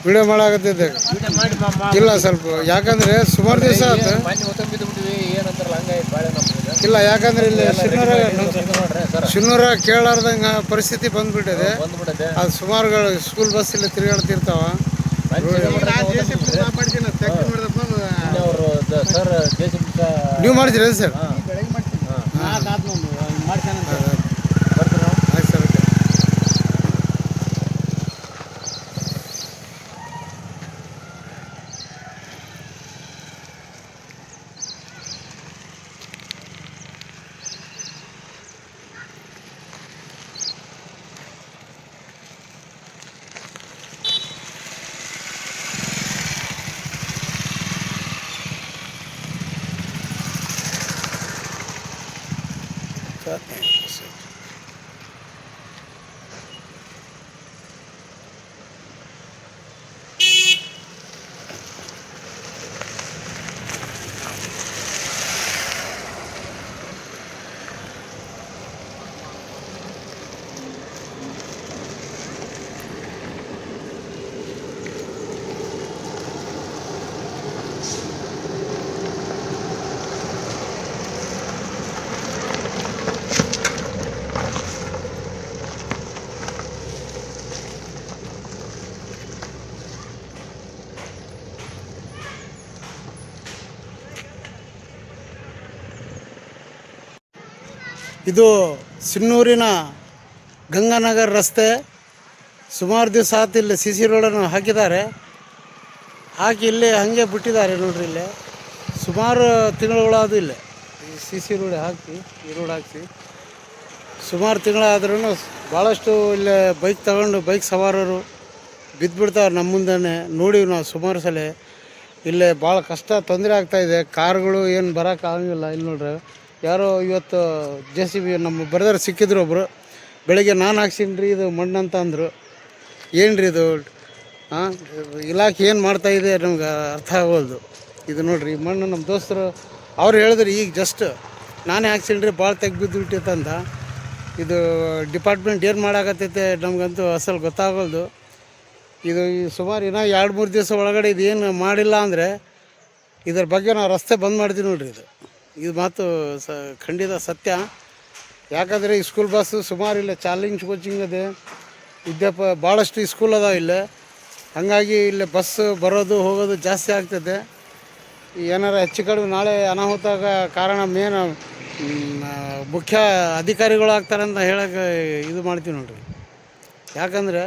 Video ಮಾಡಾಕತ್ತಿದ್ದೆ ಇಲ್ಲ ಸ್ವಲ್ಪ ಯಾಕಂದರೆ ಸುಮಾರು ದಿವಸ ಆಯ್ತು ಇಲ್ಲ ಯಾಕಂದ್ರೆ ಇಲ್ಲಿ ಶಿನ್ನೂರ ಕೇಳಾರ್ದಂಗೆ ಪರಿಸ್ಥಿತಿ ಬಂದ್ಬಿಟ್ಟಿದೆ. ಅದು ಸುಮಾರುಗಳು ಸ್ಕೂಲ್ ಬಸ್ ಇಲ್ಲಿ ತಿರುಗಾಡ್ತಿರ್ತಾವ. ನೀವು ಮಾಡಿದ್ರಿ ಸರ್? ಇದು ಸಿನ್ನೂರಿನ ಗಂಗಾನಗರ ರಸ್ತೆ. ಸುಮಾರು ದಿವಸ ಆಯ್ತು ಇಲ್ಲಿ ಸಿ ಸಿ ರೋಡನ್ನು ಹಾಕಿದ್ದಾರೆ. ಹಾಕಿ ಇಲ್ಲಿ ಹಾಗೆ ಬಿಟ್ಟಿದ್ದಾರೆ ನೋಡ್ರಿ. ಇಲ್ಲೇ ಸುಮಾರು ತಿಂಗಳುಗಳಾದು ಇಲ್ಲೇ ಈ ಸಿ ಸಿ ರೋಡ್ ಹಾಕಿ ಈ ರೋಡ್ ಹಾಕಿ ಸುಮಾರು ತಿಂಗಳಾದ್ರೂ ಭಾಳಷ್ಟು ಇಲ್ಲೇ ಬೈಕ್ ತಗೊಂಡು ಬೈಕ್ ಸವಾರರು ಬಿದ್ದುಬಿಡ್ತಾರೆ ನಮ್ಮ ಮುಂದೆ ನೋಡಿವಿ ನಾವು ಸುಮಾರು ಸಲ. ಇಲ್ಲೇ ಭಾಳ ಕಷ್ಟ ತೊಂದರೆ ಆಗ್ತಾಯಿದೆ. ಕಾರ್ಗಳು ಏನು ಬರೋಕ್ಕಾಗಂಗಿಲ್ಲ. ಇಲ್ಲಿ ನೋಡ್ರಿ ಯಾರೋ ಇವತ್ತು JCB ನಮ್ಮ ಬ್ರದರ್ ಸಿಕ್ಕಿದ್ರು ಒಬ್ಬರು. ಬೆಳಗ್ಗೆ ನಾನು ಹಾಕ್ಸೀನಿ ರೀ ಇದು ಮಣ್ಣು ಅಂತ ಅಂದರು. ಏನು ರೀ ಇದು ಇಲಾಖೆ ಏನು ಮಾಡ್ತಾಯಿದೆ ನಮ್ಗೆ ಅರ್ಥ ಆಗೋಲ್ದು. ಇದು ನೋಡಿರಿ ಈ ಮಣ್ಣು ನಮ್ಮ ದೋಸ್ತರು ಅವ್ರು ಹೇಳಿದ್ರು ಈಗ ಜಸ್ಟ್ ನಾನೇ ಹಾಕ್ಸೀನಿ ರೀ ಭಾಳ ತೆಗ್ಬಿದ್ದುಬಿಟ್ಟಿತ್ತು ಅಂತ. ಇದು ಡಿಪಾರ್ಟ್ಮೆಂಟ್ ಏನು ಮಾಡಾಕತ್ತೈತೆ ನಮಗಂತೂ ಅಸಲು ಗೊತ್ತಾಗೋಲ್ದು. ಇದು ಈ ಸುಮಾರು ಇನ್ನೂ 2-3 ದಿವಸ ಒಳಗಡೆ ಇದು ಏನು ಮಾಡಿಲ್ಲ ಅಂದರೆ ಇದ್ರ ಬಗ್ಗೆ ನಾವು ರಸ್ತೆ ಬಂದ್ ಮಾಡ್ತೀವಿ ನೋಡಿರಿ. ಇದು ಮಾತು ಖಂಡಿತ ಸತ್ಯ. ಯಾಕಂದರೆ ಈ ಸ್ಕೂಲ್ ಬಸ್ಸು ಸುಮಾರು ಇಲ್ಲ ಚಾಲೆಂಜ್ ಕೋಚಿಂಗ್ ಅದೇ ಭಾಳಷ್ಟು ಈ ಸ್ಕೂಲ್ ಅದಾವೆ ಇಲ್ಲೇ. ಹಾಗಾಗಿ ಇಲ್ಲೇ ಬಸ್ ಬರೋದು ಹೋಗೋದು ಜಾಸ್ತಿ ಆಗ್ತದೆ. ಏನಾರು ಹೆಚ್ಚು ಕಡಿಮೆ ನಾಳೆ ಅನಾಹುತಾಗ ಕಾರಣ ಮೇನ್ ಮುಖ್ಯ ಅಧಿಕಾರಿಗಳು ಆಗ್ತಾರಂತ ಹೇಳೋಕೆ ಇದು ಮಾಡ್ತೀವಿ ನೋಡಿರಿ. ಯಾಕಂದರೆ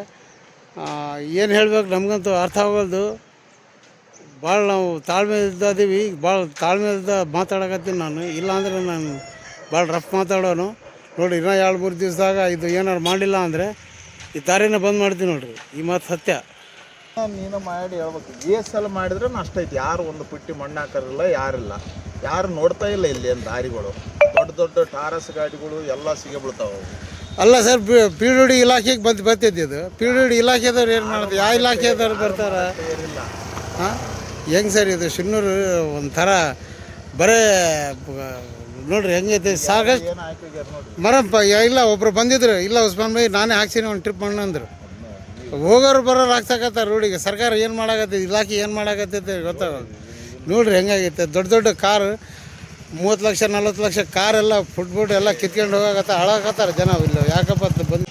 ಏನು ಹೇಳ್ಬೇಕು ನಮಗಂತೂ ಅರ್ಥ ಆಗೋಲ್ದು. ಭಾಳ ನಾವು ತಾಳ್ಮೆಯಿದ್ದೀವಿ. ಭಾಳ ತಾಳ್ಮೆಯಿಂದ ಮಾತಾಡಕತ್ತೀನಿ ನಾನು. ಇಲ್ಲಾಂದರೆ ನಾನು ಭಾಳ ರಫ್ ಮಾತಾಡೋನು ನೋಡಿರಿ. ಇನ್ನೂ 2-3 ದಿವಸದಾಗ ಇದು ಏನಾರು ಮಾಡಲಿಲ್ಲ ಅಂದರೆ ಈ ದಾರಿನ ಬಂದ್ ಮಾಡ್ತೀವಿ ನೋಡಿರಿ. ಈ ಮಾತು ಸತ್ಯ. ನೀನು ಮಾಡಿ ಹೇಳ್ಬೇಕು. GSL ಮಾಡಿದ್ರೆ ನಷ್ಟ ಐತಿ. ಯಾರು ಒಂದು ಪುಟ್ಟಿ ಮಣ್ಣು ಹಾಕೋರಿಲ್ಲ, ಯಾರಿಲ್ಲ, ಯಾರು ನೋಡ್ತಾ ಇಲ್ಲ. ಇಲ್ಲಿ ಏನು ದಾರಿಗಳು ದೊಡ್ಡ ದೊಡ್ಡ ಟಾರಸ್ ಗಾಡಿಗಳು ಎಲ್ಲ ಸಿಗಬಿಡ್ತಾವೆ. ಅಲ್ಲ ಸರ್, PWD ಇಲಾಖೆಗೆ ಬರ್ತಿದ್ದು. ಇದು PWD ಇಲಾಖೆದವ್ರು ಏನು ಮಾಡೋದು? ಯಾವ ಇಲಾಖೆದವ್ರು ಬರ್ತಾರೆ? ಹಾಂ ಹೆಂಗೆ ಸರ್ ಇದು ಶಿನ್ನೂರು ಒಂಥರ ಬರೇ ನೋಡ್ರಿ ಹೆಂಗೈತೆ ಸಾಕಷ್ಟು ಮರಪ್ಪ. ಇಲ್ಲ ಒಬ್ರು ಬಂದಿದ್ರು, ಇಲ್ಲ ಉಸ್ಮಾನ್ ಭಾಯಿ ನಾನೇ ಹಾಕ್ಸೀನಿ ಒಂದು ಟ್ರಿಪ್ ಮಣ್ಣು ಅಂದರು. ಹೋಗೋರು ಬರೋರು ಹಾಕ್ಸಕತ್ತಾರ ರೋಡಿಗೆ. ಸರ್ಕಾರ ಏನು ಮಾಡಾಕತ್ತೈತೆ, ಇಲಾಖೆ ಏನು ಮಾಡಾಕತ್ತೈತೆ ಗೊತ್ತಾಗೋದು. ನೋಡ್ರಿ ಹೆಂಗಾಗೈತೆ. ದೊಡ್ಡ ದೊಡ್ಡ ಕಾರು 30 ಲಕ್ಷ 40 ಲಕ್ಷ ಕಾರೆಲ್ಲ ಫುಟ್ಬೂಟ್ ಎಲ್ಲ ಕಿತ್ಕೊಂಡು ಹೋಗಾಕತ್ತ ಹಾಳಾಕತ್ತಾರೆ ಜನ. ಇಲ್ಲ ಯಾಕಪ್ಪ ಅಂತ ಬಂದು